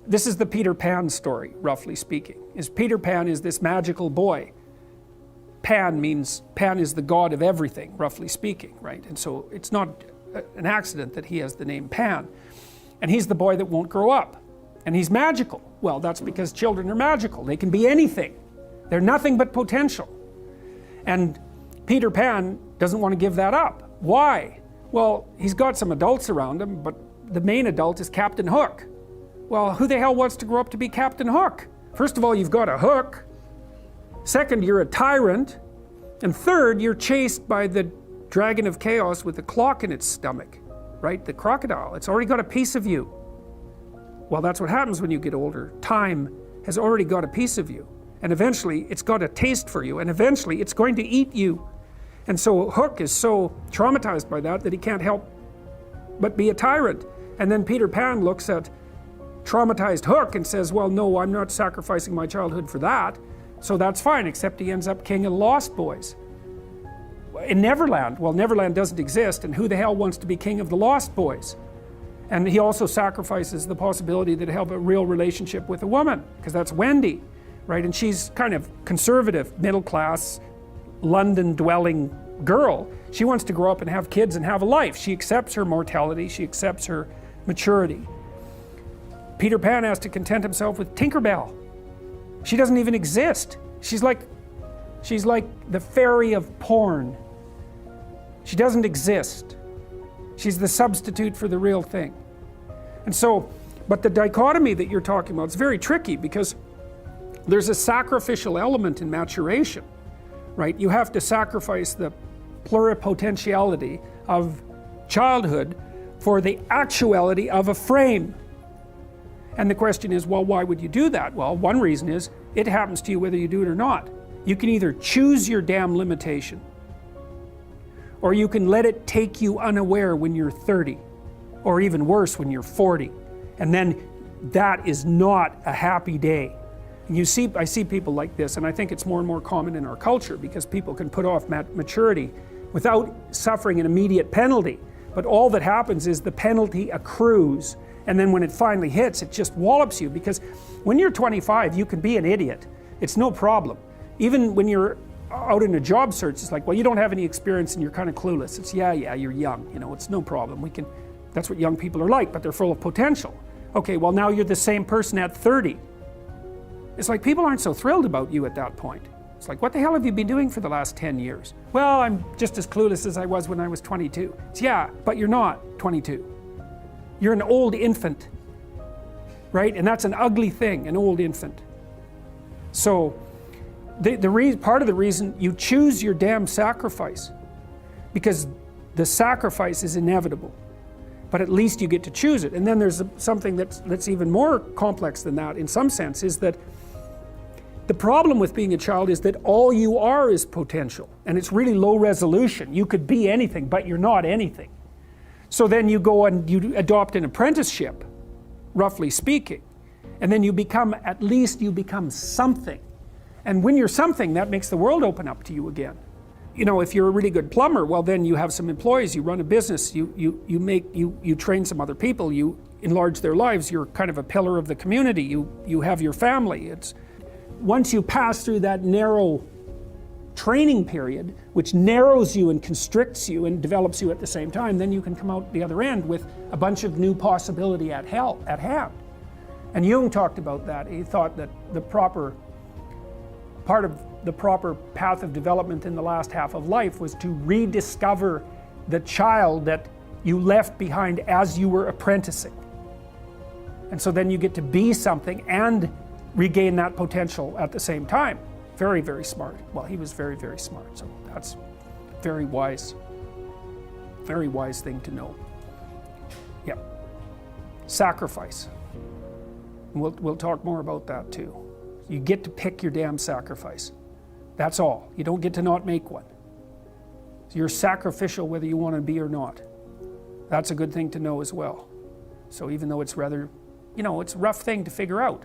this is the Peter Pan story, roughly speaking. Peter Pan is this magical boy. Pan is the god of everything, roughly speaking, right? And so it's not an accident that he has the name Pan. And he's the boy that won't grow up. And he's magical. Well, that's because children are magical. They can be anything. They're nothing but potential. And Peter Pan doesn't want to give that up. Why? Well, he's got some adults around him, but the main adult is Captain Hook. Well, who the hell wants to grow up to be Captain Hook? First of all, you've got a hook. Second, you're a tyrant. And third, you're chased by the dragon of chaos with a clock in its stomach, right? The crocodile. It's already got a piece of you. Well, that's what happens when you get older. Time has already got a piece of you. And eventually, it's got a taste for you. And eventually, it's going to eat you. And so Hook is so traumatized by that he can't help but be a tyrant. And then Peter Pan looks at traumatized Hook and says, well, no, I'm not sacrificing my childhood for that. So that's fine, except he ends up king of the Lost Boys. In Neverland, well, Neverland doesn't exist, and who the hell wants to be king of the Lost Boys? And he also sacrifices the possibility that he'll have a real relationship with a woman, because that's Wendy, right? And she's kind of conservative, middle-class, London-dwelling girl. She wants to grow up and have kids and have a life. She accepts her mortality, she accepts her maturity. Peter Pan has to content himself with Tinkerbell. She doesn't even exist. She's like the fairy of porn. She doesn't exist. She's the substitute for the real thing. And so, but the dichotomy that you're talking about is very tricky, because there's a sacrificial element in maturation, right? You have to sacrifice the pluripotentiality of childhood for the actuality of a frame. And the question is, well, why would you do that? Well, one reason is it happens to you whether you do it or not. You can either choose your damn limitation, or you can let it take you unaware when you're 30, or even worse, when you're 40. And then that is not a happy day. And I see people like this, and I think it's more and more common in our culture, because people can put off maturity without suffering an immediate penalty. But all that happens is the penalty accrues, and then when it finally hits, it just wallops you. Because when you're 25, you can be an idiot. It's no problem. Even when you're out in a job search, it's like, well, you don't have any experience and you're kind of clueless. It's yeah, you're young, it's no problem. That's what young people are like, but they're full of potential. Okay, well, now you're the same person at 30. It's like people aren't so thrilled about you at that point. It's like, what the hell have you been doing for the last 10 years? Well, I'm just as clueless as I was when I was 22. It's yeah, but you're not 22. You're an old infant, right? And that's an ugly thing, an old infant. So part of the reason you choose your damn sacrifice, because the sacrifice is inevitable, but at least you get to choose it. And then there's something that's even more complex than that in some sense, is that the problem with being a child is that all you are is potential, and it's really low resolution. You could be anything, but you're not anything. So then you go and you adopt an apprenticeship, roughly speaking, and then at least you become something. And when you're something, that makes the world open up to you again. If you're a really good plumber, well, then you have some employees, you run a business, you train some other people, you enlarge their lives, you're kind of a pillar of the community, you have your family. Once you pass through that narrow training period, which narrows you and constricts you and develops you at the same time, then you can come out the other end with a bunch of new possibility at hand. And Jung talked about that. He thought that part of the proper path of development in the last half of life was to rediscover the child that you left behind as you were apprenticing. And so then you get to be something and regain that potential at the same time. Very, very smart. Well, he was very, very smart. So that's very wise thing to know. Yep. Sacrifice. And we'll talk more about that too. You get to pick your damn sacrifice. That's all. You don't get to not make one. So you're sacrificial whether you want to be or not. That's a good thing to know as well. So even though it's rather, it's a rough thing to figure out.